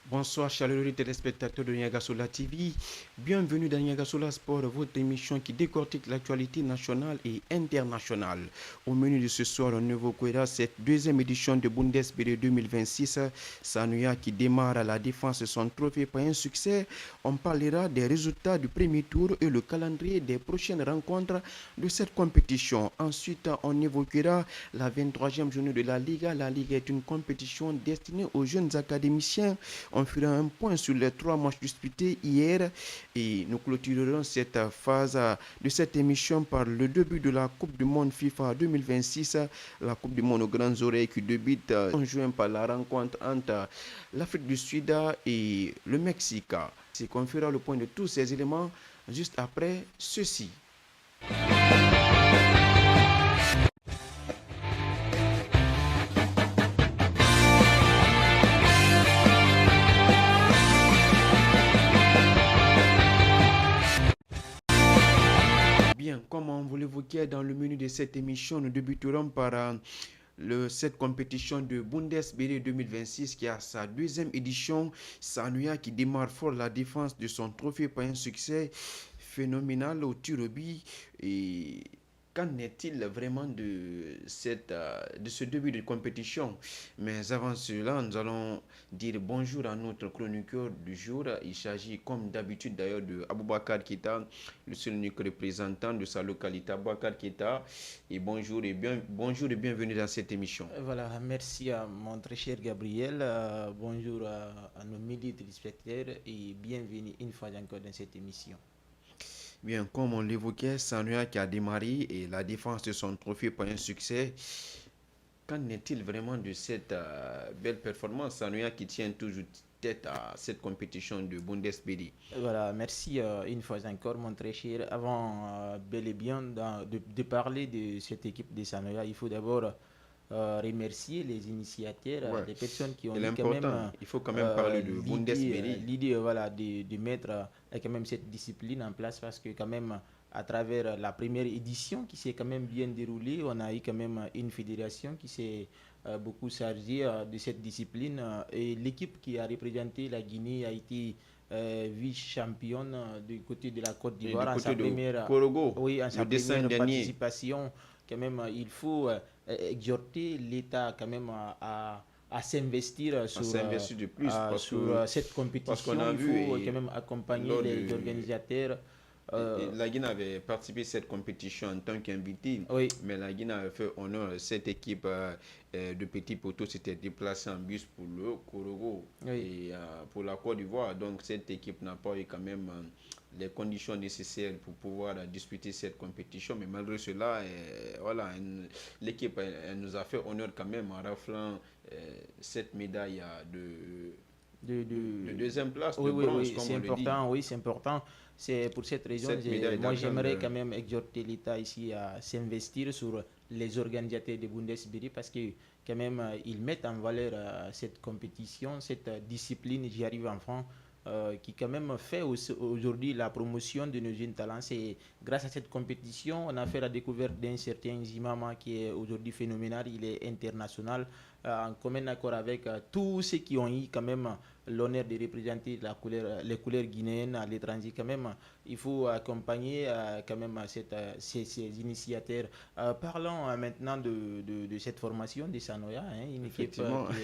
Bonsoir chaleureux téléspectateurs de Niagasola TV. Bienvenue dans Niagasola Sport, votre émission qui décortique l'actualité nationale et internationale. Au menu de ce soir, on évoquera cette deuxième édition de Bundesliga 2026. Sanuya qui démarre à la défense de son trophée par un succès. On parlera des résultats du premier tour et le calendrier des prochaines rencontres de cette compétition. Ensuite, on évoquera la 23e journée de la Liga. La Liga est une compétition destinée aux jeunes académiciens. On fera un point sur les 3 matchs disputés hier et nous clôturerons cette phase de cette émission par le début de la Coupe du Monde FIFA 2026, la Coupe du Monde aux grandes oreilles qui débute en juin par la rencontre entre l'Afrique du Sud et le Mexique. C'est qu'on fera le point de tous ces éléments juste après ceci. Bien, comme on vous l'évoquait dans le menu de cette émission, nous débuterons par cette compétition de Bundesliga 2026 qui a sa deuxième édition. Sanuya qui démarre fort la défense de son trophée par un succès phénoménal au tir au but. Et qu'en est-il vraiment de ce début de compétition? Mais avant cela, nous allons dire bonjour à notre chroniqueur du jour. Il s'agit comme d'habitude d'ailleurs de Aboubakar Keita, le seul unique représentant de sa localité. Aboubakar Keita, et bonjour et bienvenue dans cette émission. Voilà, merci à mon très cher Gabriel. Bonjour à nos milliers de téléspectateurs et bienvenue une fois encore dans cette émission. Bien, comme on l'évoquait, Sanuya qui a démarré et la défense de son trophée par un succès. Qu'en est-il vraiment de cette belle performance? Sanuya qui tient toujours tête à cette compétition de Bundesliga. Voilà, merci une fois encore mon très cher. Avant bel et bien de parler de cette équipe de Sanoya, il faut d'abord remercier les initiateurs, Ouais. les personnes qui ont Et eu quand même l'important, il faut quand même parler de Bundesliga. l'idée voilà, de mettre quand même cette discipline en place parce que quand même à travers la première édition qui s'est quand même bien déroulée, on a eu quand même une fédération qui s'est beaucoup chargée de cette discipline et l'équipe qui a représenté la Guinée a été vice-championne du côté de la Côte Et d'Ivoire du en côté sa de première, Korogo, oui, en le sa dessin première dernier. participation. Quand même, il faut exhorter l'État quand même à s'investir On s'investit de plus sur cette parce qu'on compétition. a Il vu faut quand même accompagner lors les de organisateurs. la Guinée avait participé à cette compétition en tant qu'invité, Oui, mais la Guinée avait fait honneur à cette équipe de petits poteaux s'était déplacée en bus pour le Korogo oui. et pour la Côte d'Ivoire. Donc cette équipe n'a pas eu quand même les conditions nécessaires pour pouvoir disputer cette compétition. Mais malgré cela, voilà, l'équipe elle nous a fait honneur quand même en raflant cette médaille de deuxième place, Oui, de oui, bronze, oui, comme c'est on le dit. important, oui, c'est important. C'est pour cette raison, Cette médaille moi d'argent j'aimerais quand même exhorter l'État ici à s'investir sur les organisateurs de Bundesliga parce que quand même ils mettent en valeur cette compétition, cette discipline, j'y arrive enfin, qui quand même fait aujourd'hui la promotion de nos jeunes talents. C'est grâce à cette compétition, on a fait la découverte d'un certain Zimama qui est aujourd'hui phénoménal, il est international, en commun accord avec tous ceux qui ont eu quand même l'honneur de représenter les couleurs guinéennes à l'étranger. Quand même, il faut accompagner quand même ces initiateurs. Parlons maintenant de cette formation de Sanoya, hein, une équipe Effectivement. qui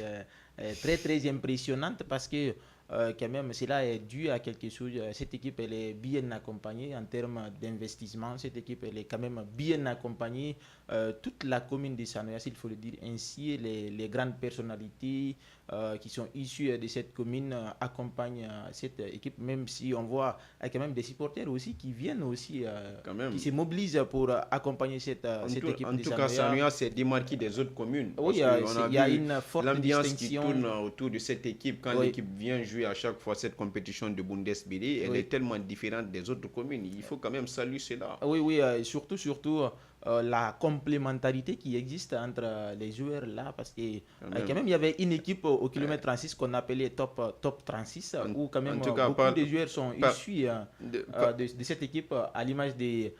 est très très impressionnante parce que quand même cela est dû à quelque chose. Cette équipe elle est bien accompagnée en termes d'investissement. Cette équipe elle est quand même bien accompagnée. Toute la commune de Sanoya, s'il faut le dire ainsi, les grandes personnalités qui sont issues de cette commune accompagnent cette équipe, même si on voit quand même des supporters aussi qui viennent aussi, Quand même. qui se mobilisent pour accompagner cette équipe En de tout cas, Sanoya. Sanuya s'est démarqué des autres communes. Oui, Parce qu'on a il y a vu une forte l'ambiance qui distinction. tourne autour de cette équipe. Quand Oui, l'équipe vient jouer à chaque fois cette compétition de Bundesliga, elle oui. est tellement différente des autres communes. Il faut quand même saluer cela. Oui, oui, surtout la complémentarité qui existe entre les joueurs là, parce que Quand même. quand même il y avait une équipe au kilomètre 36 qu'on appelait top 36, où quand En même tout cas, beaucoup de joueurs sont par- issus de cette équipe, à l'image de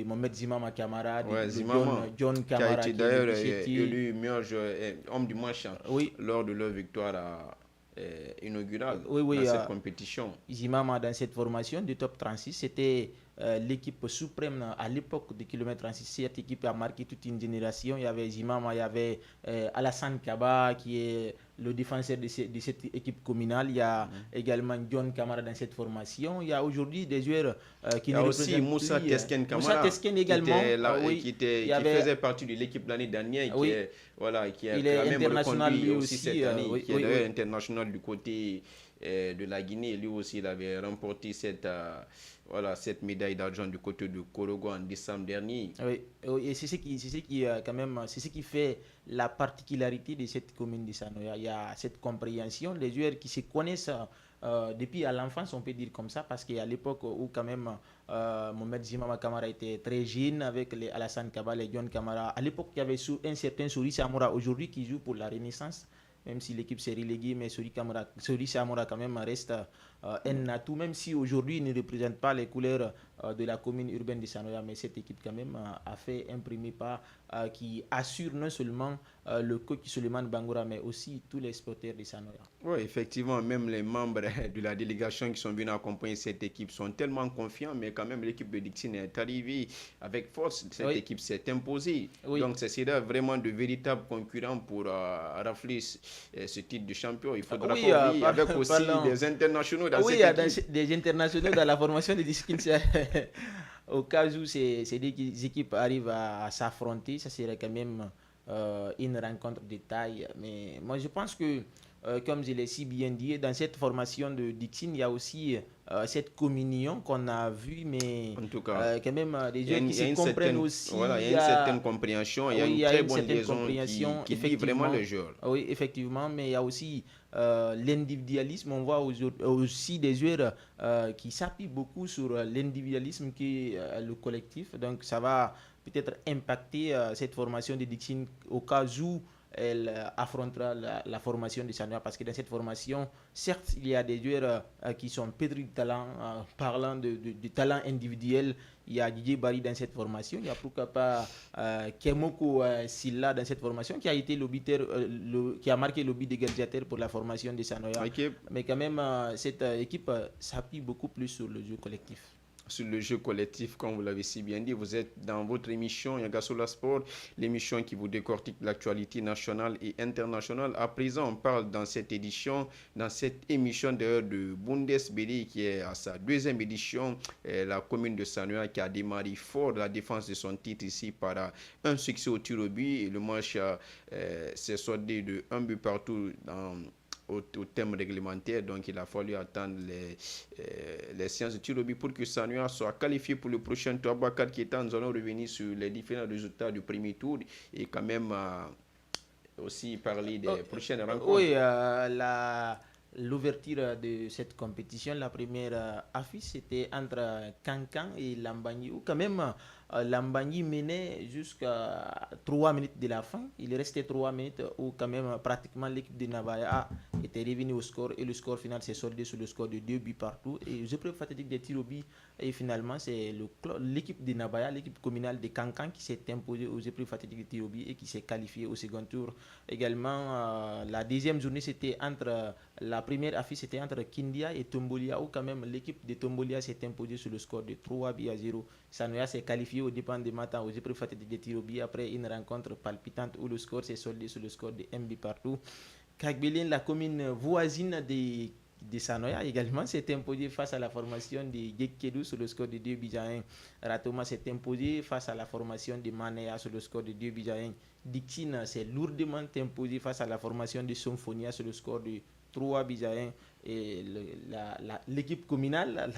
Mohamed Zimama Kamara, ouais, de Zimmerman, John qui a Kamara été qui est de d'ailleurs Bicheti. élu meilleur joueur, homme du match Oui, lors de leur victoire inaugurale Oui, dans cette compétition. Zimama, dans cette formation de top 36, c'était l'équipe suprême à l'époque de kilomètre 36. Cette équipe a marqué toute une génération. Il y avait Zimama, il y avait Alassane Kaba qui est le défenseur de cette équipe communale. Il y a également John Kamara dans cette formation. Il y a aujourd'hui des joueurs qui Il y a ne aussi représentent Moussa plus. Tesken Moussa Kamara Tesken qui également. était là, Oui, il y qui avait, faisait partie de l'équipe l'année dernière, oui, qui a il quand est même international reconduit lui aussi aussi. cette année, Oui, qui est oui, d'ailleurs oui. international du côté de la Guinée. Lui aussi, il avait remporté cette médaille d'argent du côté de Korogo en décembre dernier. Oui, oui, et c'est ce qui fait la particularité de cette commune de Sanoya. Il y a cette compréhension, les joueurs qui se connaissent depuis à l'enfance, on peut dire comme ça, parce qu'à l'époque où quand même Mohamed Zimama Kamara était très jeune avec les Alassane Kaba, les John Kamara. À l'époque, il y avait un certain Sori Samora aujourd'hui qui joue pour la Renaissance. Même si l'équipe s'est reléguée, mais Sori Samora quand même reste un atout, même si aujourd'hui il ne représente pas les couleurs de la commune urbaine de Sanoya, mais cette équipe quand même a fait un premier pas qui assure non seulement le coach Suleiman Bangoura, mais aussi tous les supporters de Sanoya. Oui, effectivement, même les membres de la délégation qui sont venus accompagner cette équipe sont tellement confiants, mais quand même l'équipe de Dixine est arrivée avec force. Cette Oui, équipe s'est imposée. oui. Donc, ce sera vraiment de véritables concurrents pour rafler ce titre de champion. Il faudra Oui, pas oublier, avec aussi parlons. des internationaux dans Oui, il cette y a équipe. des internationaux dans la formation de Dixine. Au cas où ces deux équipes arrivent à s'affronter, ça serait quand même une rencontre de taille. Mais moi, je pense que, comme je l'ai si bien dit, dans cette formation de Dixine, il y a aussi cette communion qu'on a vue, mais En tout cas, quand même des il y a joueurs une, qui il y a se une comprennent certaine, aussi. voilà, il y Il a y une a certaine compréhension, il y a Oui, il une y a très une bonne certaine liaison compréhension, qui lie vraiment effectivement. le joueur. Oui, effectivement, mais il y a aussi l'individualisme. On voit aussi des joueurs qui s'appuient beaucoup sur l'individualisme qui est le collectif. Donc, ça va peut-être impacter cette formation de Dixine au cas où elle affrontera la formation de Sanoa, parce que dans cette formation, certes, il y a des joueurs qui sont pétris de talent, parlant de talent individuel. Il y a Didier Barry dans cette formation, il y a pourquoi pas Kemoko Silla dans cette formation qui a été qui a marqué le but d'égalisateur pour la formation de Sanoya. Ok, Mais quand même, cette équipe s'appuie beaucoup plus sur le jeu collectif. sur le jeu collectif, comme vous l'avez si bien dit. Vous êtes dans votre émission Yagasola Sport, l'émission qui vous décortique l'actualité nationale et internationale. À présent, on parle dans cette édition, dans cette émission d'ailleurs de Bundesliga qui est à sa deuxième édition. La commune de Sanoya qui a démarré fort la défense de son titre ici par un succès au tir au but. Et le match s'est soldé de un but partout au thème réglementaire. Donc, il a fallu attendre les séances de tir au but pour que Sanoya soit qualifié pour le prochain tour. Bakar Keita, nous allons revenir sur les différents résultats du premier tour et quand même aussi parler des prochaines rencontres. Oui, l'ouverture de cette compétition, la première affiche, c'était entre Cancan et Lambagny, où quand même Lambagny menait jusqu'à 3 minutes de la fin. Il restait 3 minutes où quand même pratiquement l'équipe de Navaya était revenue au score et le score final s'est soldé sur le score de 2 buts partout. Et je préfère fatigue des tirs au but et finalement c'est l'équipe de Navaya, l'équipe communale de Cancan qui s'est imposée aux épreuves fatigues des tirs au but et qui s'est qualifiée au second tour. Également, la deuxième journée, c'était la première affiche, c'était entre Kindia et Tombolia, où quand même l'équipe de Tombolia s'est imposée sur le score de 3-0. Sanoya s'est qualifié au dépend des matins aux épreuves fatigues des tirs au but après une rencontre palpitante où le score s'est soldé sur le score de 1 but partout. Kagbelin, la commune voisine de Sanoya également s'est imposé face à la formation de Gekedou sur le score de 2 buts à 1. Ratoma s'est imposé face à la formation de Manea sur le score de 2 buts à 1. Dixine s'est lourdement imposé face à la formation de Symphonia sur le score de 3 buts à 1. Et l'équipe communale,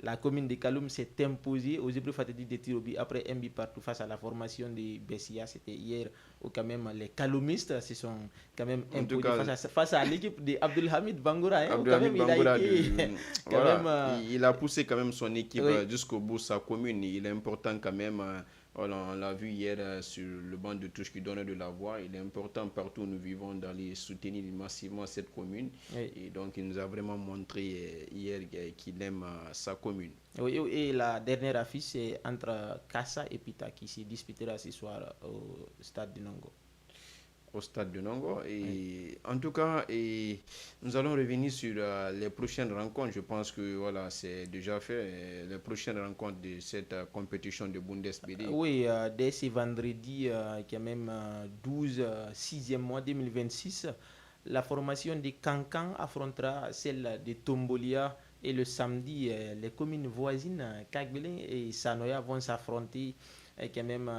la commune de Kaloum, s'est imposée aux épreuves fatigues de Tirobi après un but partout face à la formation de Bessia. C'était hier où quand même les Kaloumistes se sont quand même imposés face à l'équipe de Abdulhamid Bangoura. Abdulhamid Bangoura, voilà, même, il a poussé quand même son équipe oui, jusqu'au bout, sa commune. Il est important quand même. Voilà, on l'a vu hier sur le banc de touche qui donnait de la voix. Il est important partout où nous vivons d'aller soutenir massivement cette commune. oui. Et donc, il nous a vraiment montré hier qu'il aime sa commune. Oui, et la dernière affiche, c'est entre Kassa et Pita qui se disputera ce soir au stade de Nongo. au stade de Nongo. Oui. Et en tout cas, nous allons revenir sur les prochaines rencontres. Je pense que voilà, c'est déjà fait. Les prochaines rencontres de cette compétition de Bundesliga. Oui, dès ce vendredi, qui est même 12, 6e mois 2026, la formation de Cancan affrontera celle de Tombolia et le samedi, les communes voisines, Kagbelin et Sanoya vont s'affronter. Et quand même,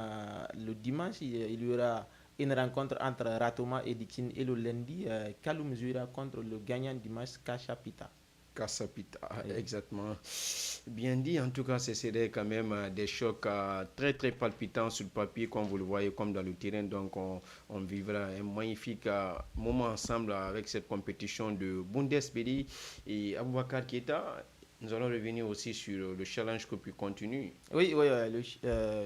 le dimanche, il y aura une rencontre entre Ratoma et Dikin et le lundi, Kaloum jouera contre le gagnant dimanche Kachapita. Kassapita, Oui. exactement. Bien dit, en tout cas, ce serait quand même des chocs très très palpitants sur le papier, comme vous le voyez, comme dans le terrain. Donc, on vivra un magnifique moment ensemble avec cette compétition de Bundesliga. Et Aboubakar Keita, nous allons revenir aussi sur le challenge que puis continue. Oui, oui,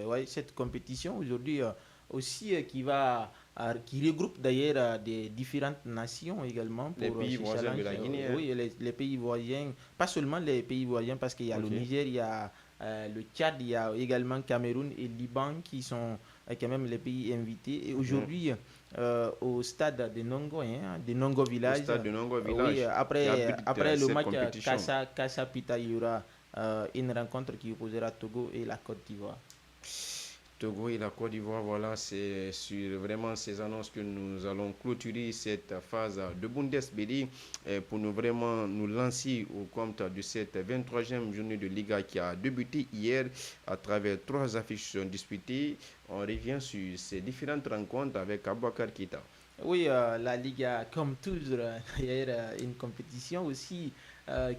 ouais, cette compétition aujourd'hui aussi qui regroupe d'ailleurs des différentes nations également Les pour pays ce voisins de challenge. la Guinée. Hein. Oui, les pays voisins, pas seulement les pays voisins parce qu'il y a le Ok. Niger, il y a le Tchad, il y a également Cameroun et Liban qui sont quand même les pays invités. Et Mhm. aujourd'hui, au stade de Nongo, hein, de Nongo Au Village, stade de Nongo oui, Village qui après, abrite après le cette match compétition. Kassa Pita, il y aura une rencontre qui opposera Togo et la Côte d'Ivoire. Togo et la Côte d'Ivoire, voilà, c'est sur vraiment ces annonces que nous allons clôturer cette phase de Bundesliga pour nous vraiment nous lancer au compte de cette 23e journée de Liga qui a débuté hier à travers 3 affiches disputées. On revient sur ces différentes rencontres avec Abouakar Keita. Oui, la Liga, comme toujours, il y a une compétition aussi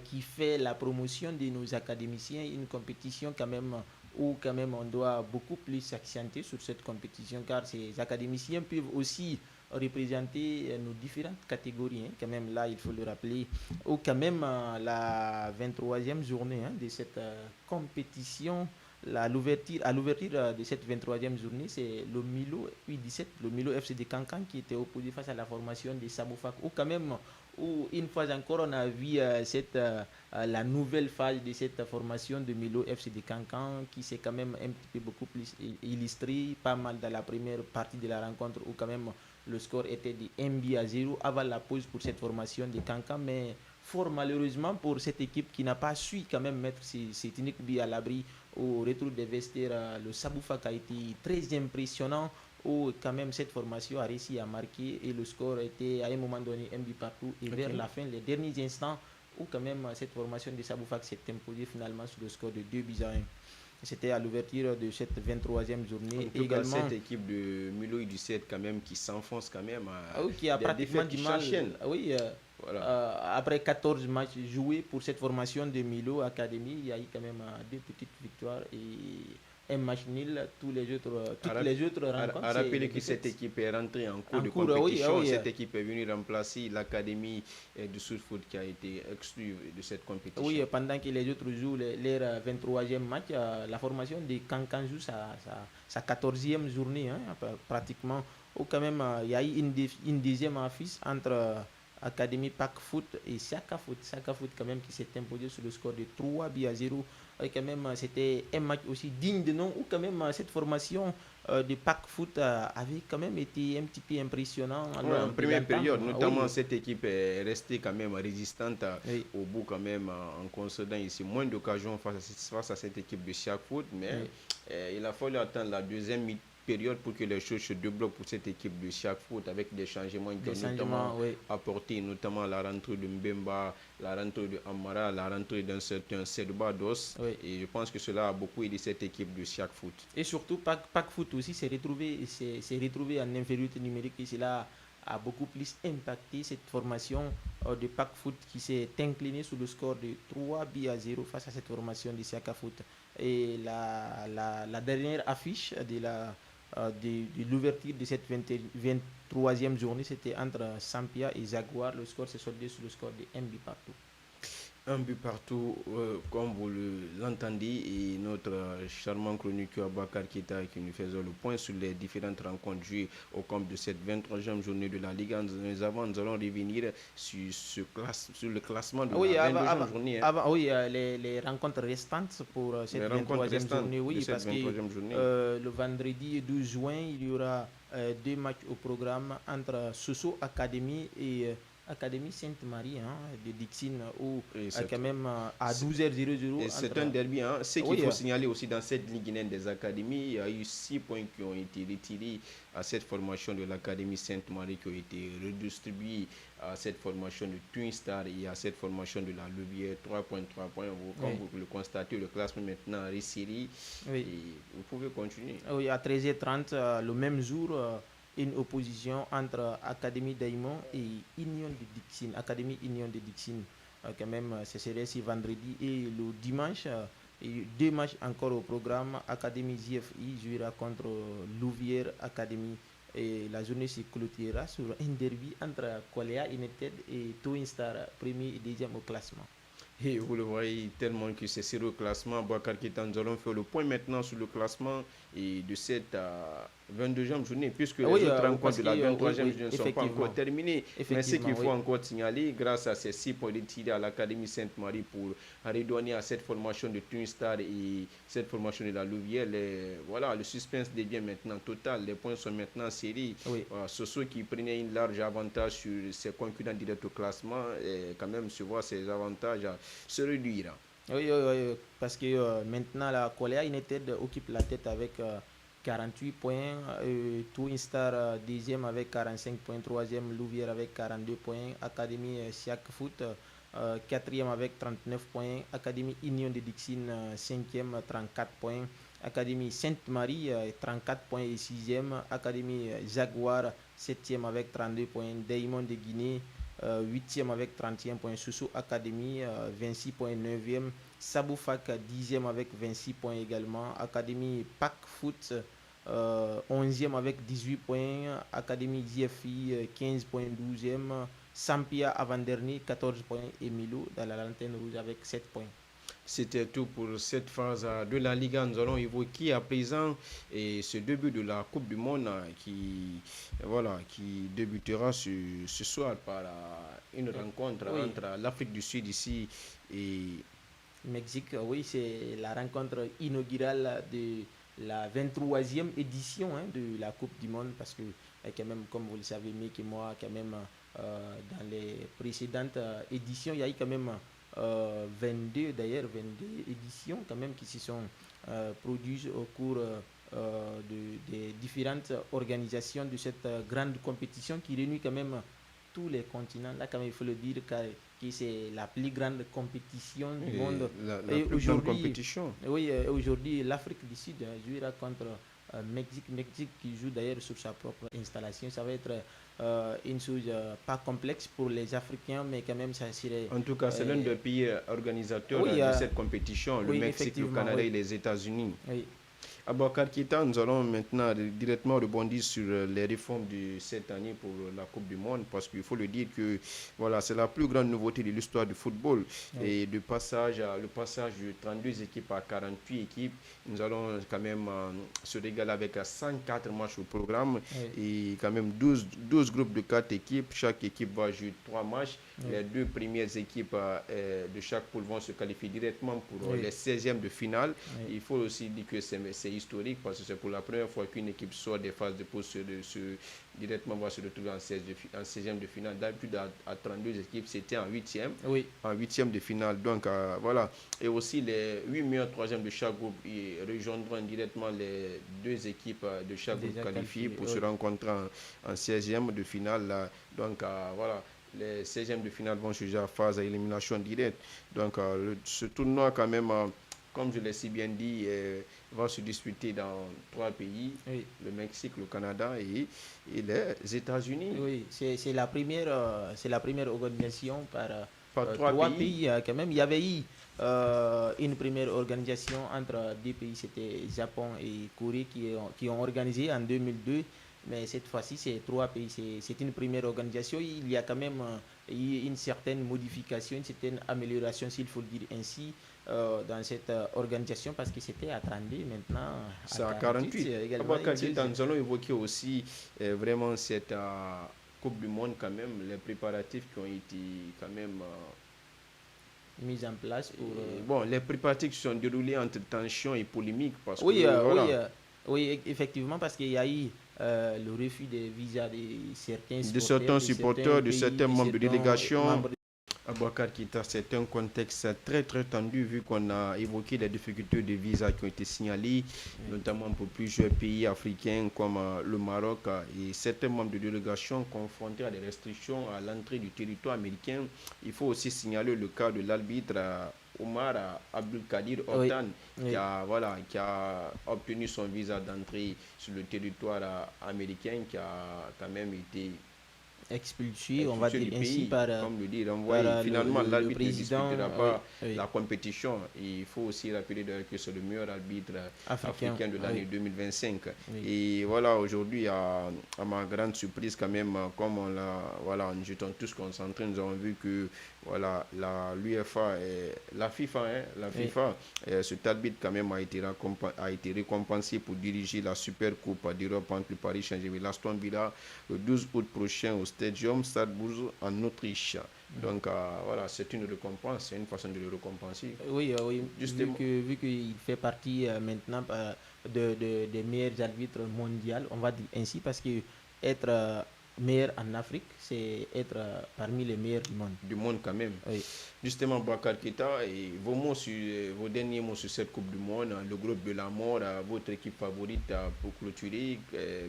qui fait la promotion de nos académiciens, une compétition quand même où quand même on doit beaucoup plus s'accenter sur cette compétition car ces académiciens peuvent aussi représenter nos différentes catégories, hein, quand même là il faut le rappeler, ou quand même la 23e journée hein, de cette compétition à l'ouverture de cette 23e journée, c'est le Milo U17, le Milo FC de Cancan qui était opposé face à la formation de Saboufak. Ou quand même, où une fois encore, on a vu la nouvelle phase de cette formation de Milo FC de Cancan qui s'est quand même un petit peu beaucoup plus illustré, pas mal dans la première partie de la rencontre où quand même le score était de 1 but à 0 avant la pause pour cette formation de Cancan, mais fort malheureusement pour cette équipe qui n'a pas su quand même mettre ses uniques buts à l'abri au retour des vestiaires. Le Saboufak a été très impressionnant où quand même cette formation a réussi à marquer et le score était à un moment donné un but partout et vers Ok. la fin, les derniers instants où quand même cette formation de Saboufak s'est imposée finalement sur le score de 2 buts à 1. C'était à l'ouverture de cette 23e En journée. Et tout cas, également, cette équipe de Milo U17 quand même qui s'enfonce quand même qui a des pratiquement défaites du qui mal, s'enchaînent. oui, Voilà. après 14 matchs joués pour cette formation de Milo Academy, il y a eu quand même 2 petites victoires et un match nul. À, Toutes rap- les autres rencontres, à c'est rappeler des que cette défaites. équipe est rentrée en cours En de cours, oui, compétition. oui. Cette équipe est venue remplacer l'académie de foot qui a été exclue de cette Oui, compétition. pendant que les autres jouent leur 23e match, la formation de Cancan joue sa 14e journée, hein, pratiquement. Ou quand même, il y a eu une deuxième affiche entre Académie Pac Foot et Saka Foot. Saka Foot, quand même, qui s'est imposé sur le score de 3 buts à 0. Et quand même, c'était un match aussi digne de nom, où quand même, cette formation de Pac Foot avait quand même été un petit peu impressionnant Ouais, lors en de première l'entame. période, notamment Oui, cette équipe est restée quand même résistante oui, au bout quand même en concédant ici moins d'occasions face à cette équipe de chaque foot, mais oui. il a fallu attendre la deuxième période pour que les choses se débloquent pour cette équipe de chaque foot avec des changements qui Des ont notamment changements, oui. apporté notamment la rentrée de Mbemba, la rentrée de Amara, la rentrée d'un certain Sedba Dos Oui. et je pense que cela a beaucoup aidé cette équipe de chaque foot. Et surtout, Pac Foot aussi s'est retrouvé en infériorité numérique et cela a beaucoup plus impacté cette formation de Pac Foot qui s'est inclinée sous le score de 3 buts à 0 face à cette formation de Siaka Foot. Et la dernière affiche de l'ouverture de cette 23e journée, c'était entre Sampia et Jaguar. Le score s'est soldé sur le score de 1 but partout. Un but partout, comme vous l'entendez, et notre charmant chroniqueur Bakar Keita qui nous faisait le point sur les différentes rencontres jouées au cours de cette 23e journée de la Ligue. Nous allons revenir sur le classement de Oui, la 22e journée. Hein. oui, les rencontres restantes pour cette Les rencontres 23e restantes journée, de oui, cette parce que 23e journée. le vendredi 12 juin, il y aura deux matchs au programme entre Soso Academy et Académie Sainte-Marie de Dixine, où quand même à 12h00 et c'est un entre... derby. Hein. Ce qu'il Oui, faut signaler aussi dans cette Ligue guinéenne des académies, il y a eu 6 points qui ont été retirés à cette formation de l'Académie Sainte-Marie, qui ont été redistribués à cette formation de Twin Star et à cette formation de la Louvière. 3 points. Comme oui, vous le constatez, le classement maintenant resserré. oui. Et vous pouvez continuer. Oui, à 13h30, le même jour, une opposition entre Académie Daimon et Union de Dixine, Académie Union de Dixine. Quand même, ce serait ce vendredi. Et le dimanche, deux matchs encore au programme. Académie ZFI jouera contre Louvière Académie. Et la journée se clôturera sur un derby entre Koléa United et Twin Star, premier et deuxième au classement. Et vous le voyez tellement que c'est sur le classement. Boakar Keita, nous allons faire le point maintenant sur le classement et de cette 22e journée, puisque les autres rencontres de la 23e journée ne sont pas encore terminées. Mais ce qu'il faut encore signaler, grâce à ces 6 points retirés à l'Académie Sainte-Marie pour redonner à cette formation de Twin Star et cette formation de la Louvière, voilà, le suspense devient maintenant total. Les points sont maintenant serrés. Voilà, Soso qui prenait un large avantage sur ses concurrents directs au classement, et quand même se voit ses avantages se réduire. Oui, parce que maintenant la Koléa United occupe la tête avec 48 points, Twin Star deuxième avec 45 points, troisième Louvière avec 42 points, Académie Siak Foot quatrième avec 39 points, Académie Union de Dixine cinquième 34 points, Académie Sainte-Marie 34 points et sixième, Académie Jaguar septième avec 32 points, Daimon de Guinée 8e avec 31 points, Soussou Académie 26 points, 9e, Saboufak 10e avec 26 points également, Académie Pac Foot 11e avec 18 points, Académie ZFI 15 points, 12e, Sampia avant-dernier 14 points et Milo dans la lanterne rouge avec 7 points. C'était tout pour cette phase de la Liga. Nous allons évoquer à présent ce début de la Coupe du Monde qui débutera ce soir par une rencontre entre l'Afrique du Sud ici et Mexique. Oui, c'est la rencontre inaugurale de la 23e édition de la Coupe du Monde parce que quand même, comme vous le savez mieux que moi, quand même dans les précédentes éditions, il y a eu quand même 22 éditions quand même qui se sont produites au cours des différentes organisations de cette grande compétition qui réunit quand même tous les continents. Là, quand même, il faut le dire que c'est la plus grande compétition du monde. La plus grande compétition. Oui, aujourd'hui, l'Afrique du Sud jouera contre Mexique qui joue d'ailleurs sur sa propre installation. Ça va être une chose pas complexe pour les Africains, mais quand même ça serait... En tout cas, c'est l'un des pays organisateurs de cette compétition, le Mexique, le Canada et les États-Unis. Oui. À Boakar Keita, nous allons maintenant directement rebondir sur les réformes de cette année pour la Coupe du Monde, parce qu'il faut le dire que voilà, c'est la plus grande nouveauté de l'histoire du football. Et le passage de 32 équipes à 48 équipes, nous allons quand même se régaler avec 104 matchs au programme et quand même 12 groupes de 4 équipes. Chaque équipe va jouer 3 matchs. Les 2 premières équipes de chaque poule vont se qualifier directement pour les 16e de finale. Il faut aussi dire que c'est historique parce que c'est pour la première fois qu'une équipe sort des phases de poule directement va se retrouver en 16e de finale. D'habitude à 32 équipes, c'était en 8e. En 8e de finale. Donc voilà. Et aussi les 8 meilleurs 3e de chaque groupe rejoindront directement les 2 équipes de chaque groupe qualifiées pour se rencontrer en 16e de finale. Là. Donc voilà. Les 16e de finale vont se jouer à phase à élimination directe. Donc ce tournoi quand même, comme je l'ai si bien dit, va se disputer dans 3 pays, le Mexique, le Canada et les États-Unis. Oui, c'est la première organisation par 3 pays. Quand même, il y avait eu une première organisation entre 2 pays, c'était Japon et Corée qui ont organisé en 2002. Mais cette fois-ci, c'est 3 pays. C'est une première organisation. Il y a quand même une certaine modification, une certaine amélioration, s'il faut le dire ainsi, dans cette organisation, parce que c'était à 32, maintenant c'est à 48. Nous allons évoquer aussi vraiment cette Coupe du Monde, quand même, les préparatifs qui ont été quand même mis en place pour... Bon, les préparatifs qui sont déroulés entre tension et polémique. Parce oui, que, voilà. oui, effectivement, parce qu'il y a eu le refus des visas de certains De supporters, certains de certains supporters, de pays, certains de membres de certains délégation. membres. Abouakar Keïta, c'est un contexte très très tendu vu qu'on a évoqué les difficultés de visa qui ont été signalées, Oui. notamment pour plusieurs pays africains comme le Maroc et certains membres de délégation confrontés à des restrictions à l'entrée du territoire américain. Il faut aussi signaler le cas de l'arbitre Omar Abdulkadir Oui, Ortan oui. qui a obtenu son visa d'entrée sur le territoire américain qui a quand même été Expulsé, on va expulsé dire du ainsi, pays, comme le dit par renvoyé. Finalement, le l'arbitre ne président, disputera oui, pas oui, la compétition. Et il faut aussi rappeler que c'est le meilleur arbitre africain, africain de oui, l'année 2025. oui. Et voilà, aujourd'hui, à ma grande surprise quand même, comme on l'a, voilà, nous étions tous concentrés, nous avons vu que voilà, l'UEFA et la FIFA, la Oui. FIFA, cet arbitre quand même a été récompensé pour diriger la Super Coupe d'Europe entre le Paris Saint-Germain et l'Aston Villa le 12 août prochain au Stadium Stadbourg en Autriche. Donc voilà, c'est une récompense, c'est une façon de le récompenser. Oui, oui, Justement, vu qu'il fait partie maintenant des meilleurs arbitres mondiaux, on va dire ainsi, parce que être meilleur en Afrique, c'est être parmi les meilleurs du monde. du monde quand même. Oui. Justement, Bakar Keita, et vos derniers mots sur cette Coupe du Monde, le groupe de la mort, votre équipe favorite pour clôturer.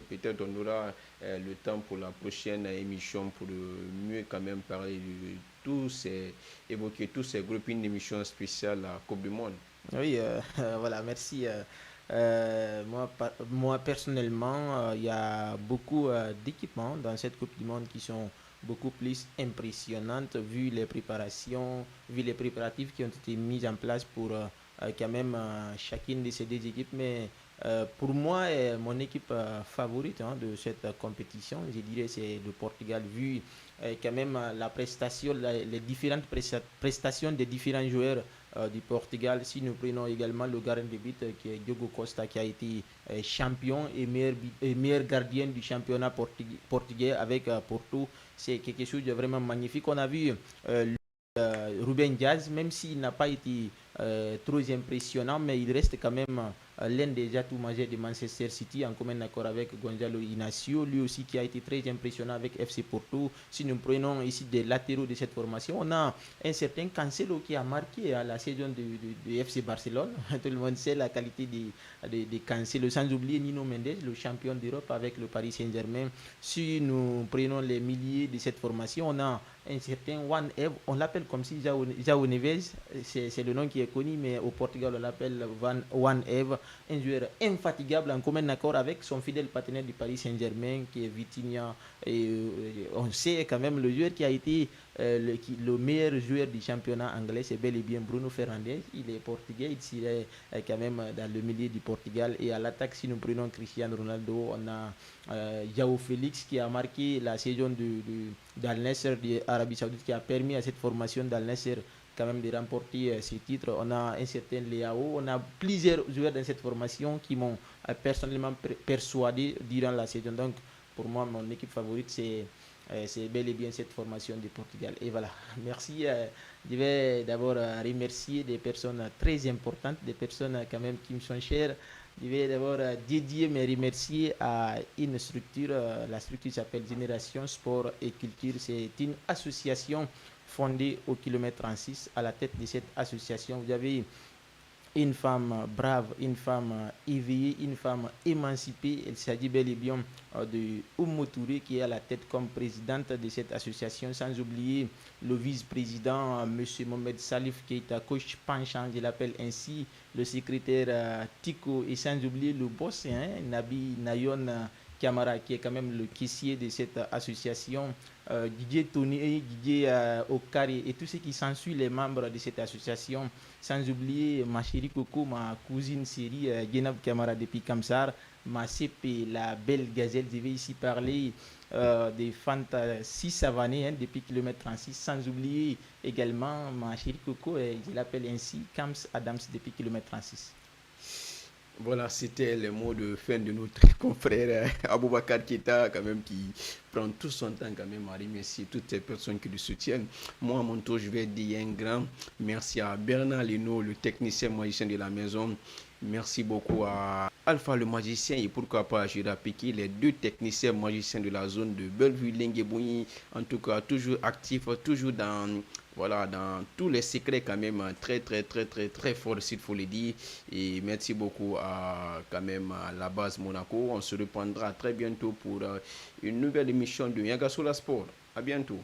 Peut-être on aura le temps pour la prochaine émission pour mieux quand même parler de évoquer tous ces groupes, une émission spéciale à la Coupe du Monde. Oui, voilà, merci. Moi, personnellement, il y a beaucoup d'équipements dans cette Coupe du Monde qui sont beaucoup plus impressionnantes vu les préparations, vu les préparatifs qui ont été mis en place pour quand même chacune de ces deux équipes. Mais pour moi, mon équipe favorite de cette compétition, je dirais, c'est le Portugal, vu quand même la prestation, les différentes prestations des différents joueurs du Portugal. Si nous prenons également le gardien de but qui est Diogo Costa qui a été champion et meilleur gardien du championnat portugais avec Porto, c'est quelque chose de vraiment magnifique. On a vu Ruben Diaz, même s'il n'a pas été trop impressionnant, mais il reste quand même l'un des atouts majeurs de Manchester City en commun accord avec Gonzalo Inacio, lui aussi qui a été très impressionnant avec FC Porto. Si nous prenons ici des latéraux de cette formation, on a un certain Cancelo qui a marqué la saison de FC Barcelone. Tout le monde sait la qualité de Cancelo, sans oublier Nino Mendes, le champion d'Europe avec le Paris Saint-Germain. Si nous prenons les milliers de cette formation, on a un certain Juan Ev, on l'appelle comme si Jao Neves, c'est le nom qui est connu, mais au Portugal on l'appelle Juan Ev, un joueur infatigable en commun accord avec son fidèle partenaire du Paris Saint-Germain qui est Vitinha. Et on sait quand même le joueur qui a été le meilleur joueur du championnat anglais, c'est bel et bien Bruno Fernandes. Il est portugais, il serait quand même dans le milieu du Portugal. Et à l'attaque, si nous prenons Cristiano Ronaldo, on a João Félix qui a marqué la saison d'Al Nassr d'Arabie Saoudite, qui a permis à cette formation d'Al Nassr quand même de remporter ces titres. On a un certain Leao, on a plusieurs joueurs dans cette formation qui m'ont personnellement persuadé durant la saison. Donc pour moi, mon équipe favorite, c'est bel et bien cette formation du Portugal. Et voilà, merci. Je vais d'abord remercier des personnes très importantes, des personnes quand même qui me sont chères. Je vais d'abord dédier mes remerciements à une structure, la structure s'appelle Génération Sport et Culture. C'est une association fondée au kilomètre 36. À la tête de cette association, vous avez une femme brave, une femme éveillée, une femme émancipée. Il s'agit bel et bien de Oumou Touré qui est à la tête comme présidente de cette association, sans oublier le vice-président, M. Mohamed Salif Keita, coach penchant, je l'appelle ainsi, le secrétaire Tico, et sans oublier le boss, Nabi Nayon Kamara, qui est quand même le caissier de cette association, Didier Tony, Didier Okari et tous ceux qui s'ensuit les membres de cette association, sans oublier ma chérie Coco, ma cousine série Genab Kamara depuis Kamsar, ma CP, la belle gazelle. Je vais ici parler des Fanta 6 Savané depuis kilomètre 36, sans oublier également ma chérie Coco, je l'appelle ainsi, Kams Adams depuis kilomètre 36. Voilà, c'était le mot de fin de notre confrère Aboubacar Keïta, quand même, qui prend tout son temps quand même à remercier toutes ces personnes qui le soutiennent. Moi, à mon tour, je vais dire un grand merci à Bernard Leno, le technicien magicien de la maison, Merci beaucoup à Alpha le magicien et pourquoi pas Jira Piki, les deux techniciens magiciens de la zone de Bellevue, Lengebouyi. En tout cas, toujours actifs, toujours dans, voilà, dans tous les secrets quand même très très très très très fort s'il faut le dire. Et merci beaucoup à quand même à la base Monaco. On se reprendra très bientôt pour une nouvelle émission de Yaga Sola Sport. À bientôt.